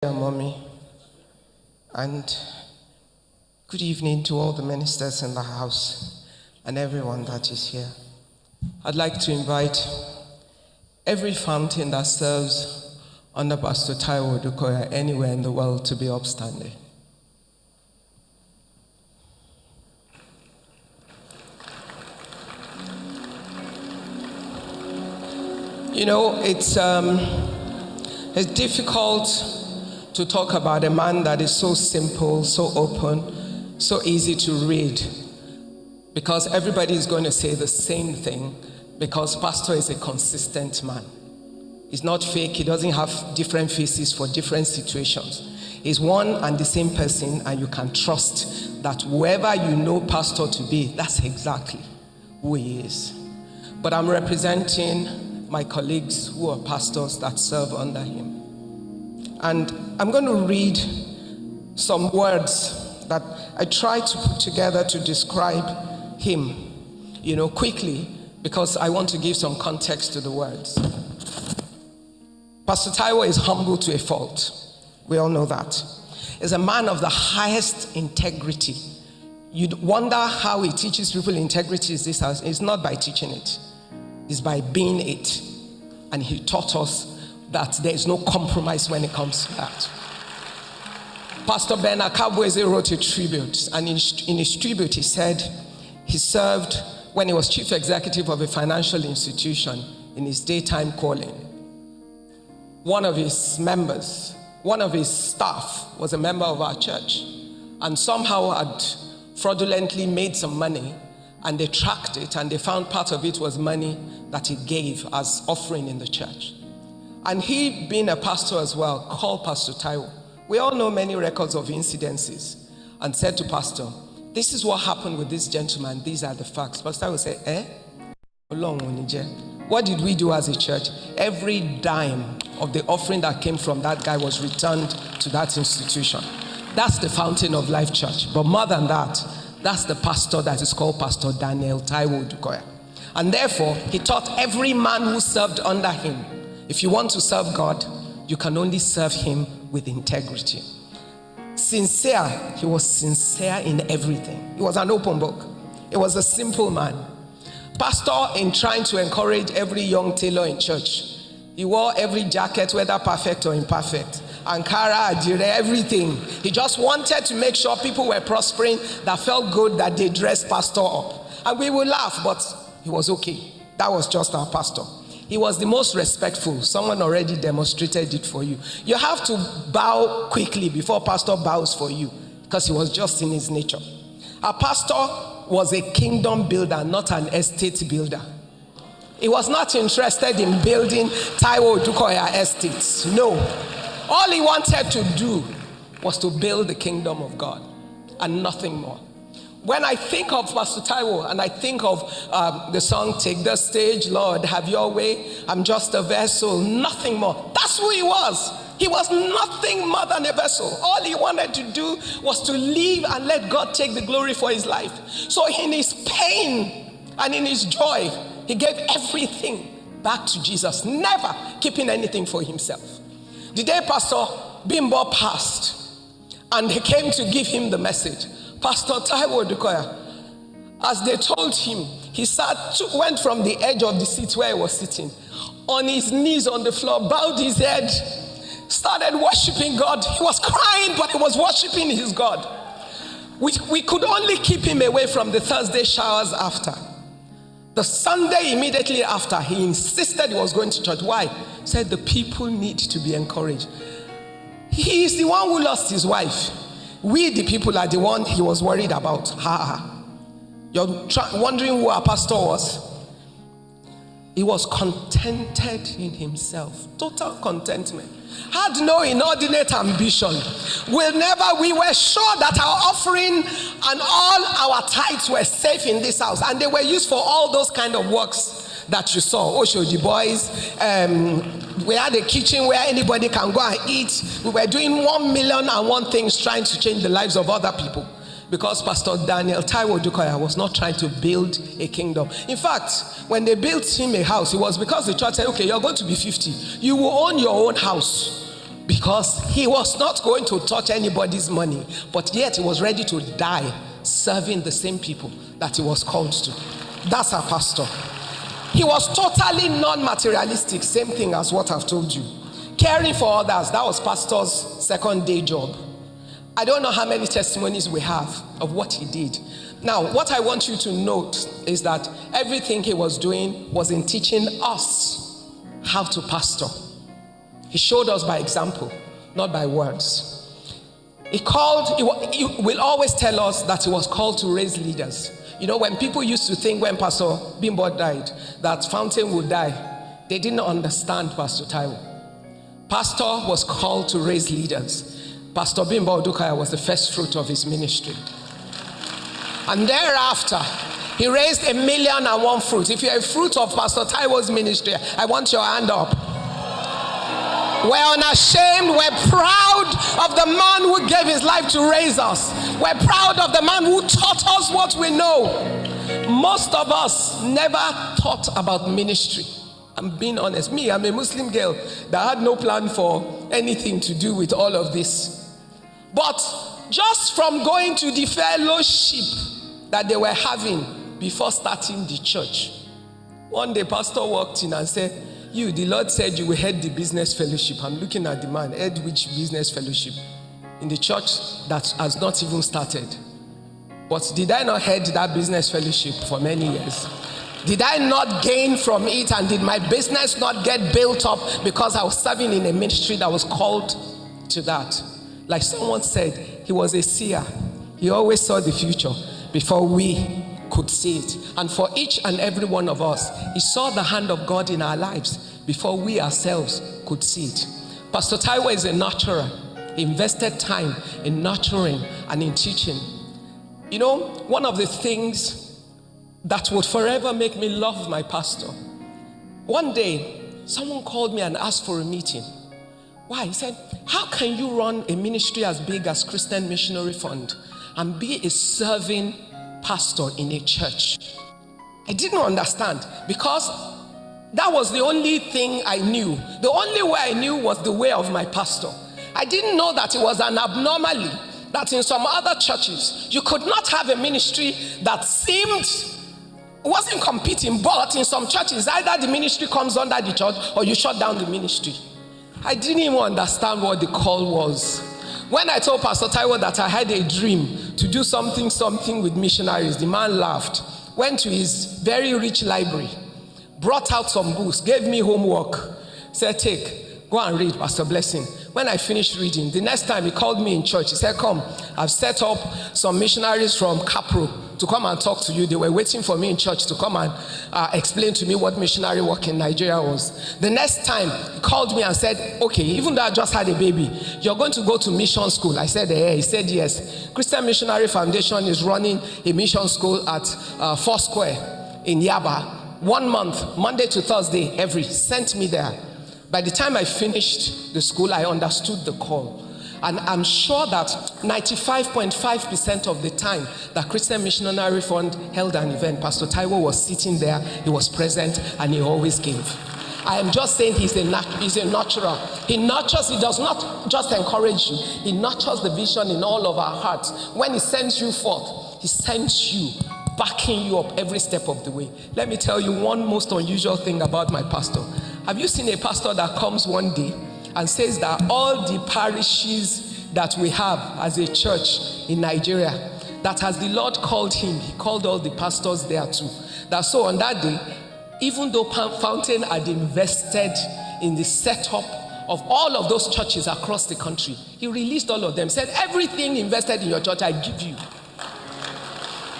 Mommy, and good evening to all the ministers in the house and everyone that is here. I'd like to invite every fountain that serves under Pastor Taiwo Odukoya anywhere in the world to be upstanding. You know, it's difficult to talk about a man that is so simple, so open, so easy to read, because everybody is going to say the same thing, because Pastor is a consistent man. He's not fake. He doesn't have different faces for different situations. He's one and the same person, and you can trust that whoever you know Pastor to be, that's exactly who he is. But I'm representing my colleagues who are pastors that serve under him. And I'm going to read some words that I try to put together to describe him, quickly, because I want to give some context to the words. Pastor Taiwo is humble to a fault. We all know that. He's a man of the highest integrity. You'd wonder how he teaches people integrity is this house. It's not by teaching it. It's by being it. And he taught us that there is no compromise when it comes to that. Pastor Ben Akabweze wrote a tribute, and in his tribute he said he served when he was chief executive of a financial institution in his daytime calling. One of his staff was a member of our church, and somehow had fraudulently made some money, and they tracked it, and they found part of it was money that he gave as offering in the church. And he, being a pastor as well, called Pastor Taiwo. We all know many records of incidences, and said to Pastor, this is what happened with this gentleman, these are the facts. Pastor Taiwo said, what did we do as a church? Every dime of the offering that came from that guy was returned to that institution. That's the Fountain of Life Church. But more than that, that's the pastor that is called Pastor Daniel Taiwo Odukoya. And therefore, he taught every man who served under him, if you want to serve God, you can only serve him with integrity. Sincere, he was sincere in everything. He was an open book. He was a simple man. Pastor, in trying to encourage every young tailor in church, he wore every jacket, whether perfect or imperfect. Ankara, Adire, everything. He just wanted to make sure people were prospering, that felt good that they dressed Pastor up. And we would laugh, but he was okay. That was just our pastor. He was the most respectful. Someone already demonstrated it for you. You have to bow quickly before Pastor bows for you, because he was just in his nature. Our pastor was a kingdom builder, not an estate builder. He was not interested in building Taiwo Odukoya estates. No. All he wanted to do was to build the kingdom of God and nothing more. When I think of Pastor Taiwo and I think of the song, Take the Stage, Lord, have your way, I'm just a vessel, nothing more. That's who he was. He was nothing more than a vessel. All he wanted to do was to live and let God take the glory for his life. So in his pain and in his joy, he gave everything back to Jesus, never keeping anything for himself. The day Pastor Bimbo passed and they came to give him the message, Pastor Taiwo Odukoya, as they told him, he went from the edge of the seat where he was sitting, on his knees on the floor, bowed his head, started worshiping God. He was crying, but he was worshiping his God. We could only keep him away from the Thursday showers after. The Sunday immediately after, he insisted he was going to church. Why? He said the people need to be encouraged. He is the one who lost his wife. We, the people, are the one he was worried about. You're wondering who our pastor was? He was contented in himself. Total contentment. Had no inordinate ambition. We were sure that our offering and all our tithes were safe in this house. And they were used for all those kind of works that you saw. Oshoji boys. We had a kitchen where anybody can go and eat. We were doing 1,000,001 things trying to change the lives of other people. Because Pastor Daniel Taiwo Odukoya was not trying to build a kingdom. In fact, when they built him a house, it was because the church said, okay, you're going to be 50. You will own your own house. because he was not going to touch anybody's money, but yet he was ready to die serving the same people that he was called to. That's our pastor. He was totally non-materialistic, same thing as what I've told you. Caring for others, that was pastor's second day job. I don't know how many testimonies we have of what he did. Now, what I want you to note is that everything he was doing was in teaching us how to pastor. He showed us by example, not by words. He will always tell us that he was called to raise leaders. You know, when people used to think when Pastor Bimbo died, that Fountain would die, they didn't understand Pastor Taiwo. Pastor was called to raise leaders. Pastor Bimbo Odukoya was the first fruit of his ministry. And thereafter, he raised 1,000,001 fruit. If you're a fruit of Pastor Taiwo's ministry, I want your hand up. We're unashamed. We're proud of the man who gave his life to raise us. We're proud of the man who taught us what we know. Most of us never thought about ministry. I'm being honest. Me, I'm a Muslim girl that had no plan for anything to do with all of this. But just from going to the fellowship that they were having before starting the church, one day pastor walked in and said, the Lord said you will head the business fellowship. I'm looking at the man, head which business fellowship? In the church that has not even started. But did I not head that business fellowship for many years? Did I not gain from it, and did my business not get built up because I was serving in a ministry that was called to that? Like someone said, he was a seer. He always saw the future before we could see it. And for each and every one of us, he saw the hand of God in our lives before we ourselves could see it. Pastor Taiwo is a nurturer. He invested time in nurturing and in teaching. You know, one of the things that would forever make me love my pastor, one day someone called me and asked for a meeting. Why? He said, how can you run a ministry as big as Christian Missionary Fund and be a serving pastor in a church? I didn't understand, because that was the only thing I knew. The only way I knew was the way of my pastor. I didn't know that it was an abnormality that in some other churches you could not have a ministry that wasn't competing, but in some churches either the ministry comes under the church or you shut down the ministry. I didn't even understand what the call was. When I told Pastor Taiwo that I had a dream to do something with missionaries, the man laughed, went to his very rich library, brought out some books, gave me homework, said, go and read, Pastor Blessing. When I finished reading, the next time he called me in church, he said, come, I've set up some missionaries from Capro to come and talk to you. They were waiting for me in church to come and explain to me what missionary work in Nigeria was. The next time, he called me and said, okay, even though I just had a baby, you're going to go to mission school. I said, yeah. He said, yes. Christian Missionary Foundation is running a mission school at Foursquare in Yaba. 1 month, Monday to Thursday, sent me there. By the time I finished the school, I understood the call. And I'm sure that 95.5% of the time that Christian Missionary Fund held an event, Pastor Taiwo was sitting there, he was present, and he always gave. I am just saying he's a nurturer. He nurtures, he does not just encourage you, he nurtures the vision in all of our hearts. When he sends you forth, he sends you, backing you up every step of the way. Let me tell you one most unusual thing about my pastor. Have you seen a pastor that comes one day and says that all the parishes that we have as a church in Nigeria, that as the Lord called him, he called all the pastors there too. That so on that day, even though Fountain had invested in the setup of all of those churches across the country, he released all of them, said, everything invested in your church, I give you.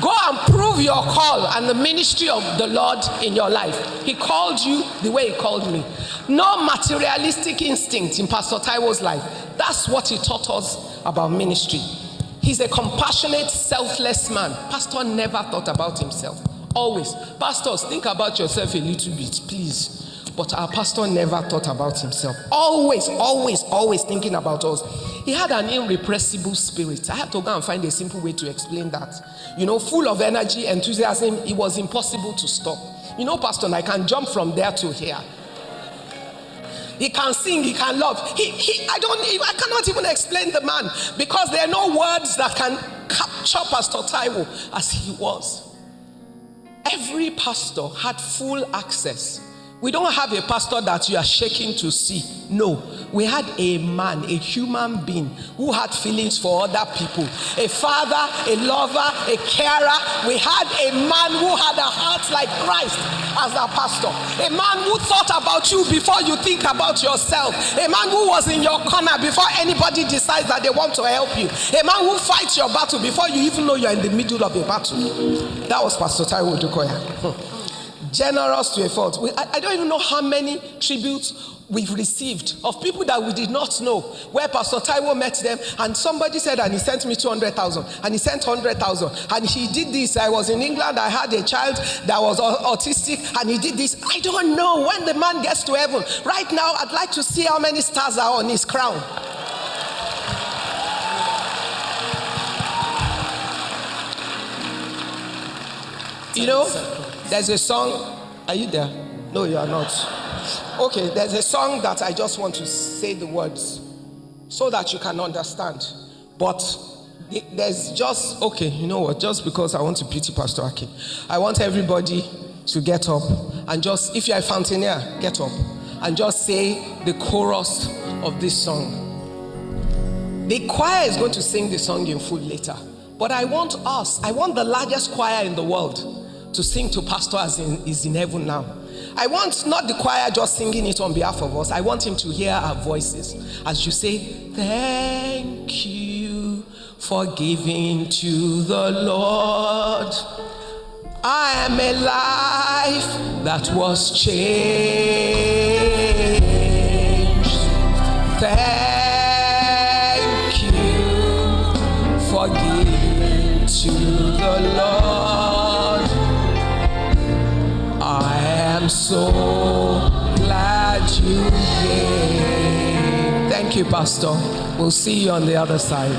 Go and prove your call and the ministry of the Lord in your life. He called you the way he called me. No materialistic instinct in Pastor Taiwo's life. That's what he taught us about ministry. He's a compassionate, selfless man. Pastor never thought about himself. Always. Pastors, think about yourself a little bit, please. But our pastor never thought about himself. Always, always, always thinking about us. He had an irrepressible spirit. I had to go and find a simple way to explain that. You know, full of energy, enthusiasm, it was impossible to stop. You know, Pastor, I can jump from there to here. He can sing, he can love. I cannot even explain the man, because there are no words that can capture Pastor Taiwo as he was. Every pastor had full access. We don't have a pastor that you are shaking to see. No, we had a man, a human being who had feelings for other people. A father, a lover, a carer. We had a man who had a heart like Christ as our pastor. A man who thought about you before you think about yourself. A man who was in your corner before anybody decides that they want to help you. A man who fights your battle before you even know you're in the middle of a battle. That was Pastor Taiwo Odukoya. Generous to a fault. I don't even know how many tributes we've received of people that we did not know, where Pastor Taiwo met them and somebody said, and he sent me 200,000 and he sent 100,000 and he did this. I was in England, I had a child that was autistic and he did this. I don't know. When the man gets to heaven, right now I'd like to see how many stars are on his crown. You know, there's a song. Are you there? No, you are not. Okay, there's a song that I just want to say the words so that you can understand. But there's just, okay, you know what? Just because I want to pity Pastor Aki, I want everybody to get up and just, if you're a fountainer, get up and just say the chorus of this song. The choir is going to sing the song in full later. But I want the largest choir in the world to sing to Pastor as is in heaven now. I want not the choir just singing it on behalf of us. I want him to hear our voices as you say, thank you for giving to the Lord. I am a life that was changed. Thank you for giving to the Lord. I'm so glad you came. Thank you, Pastor. We'll see you on the other side.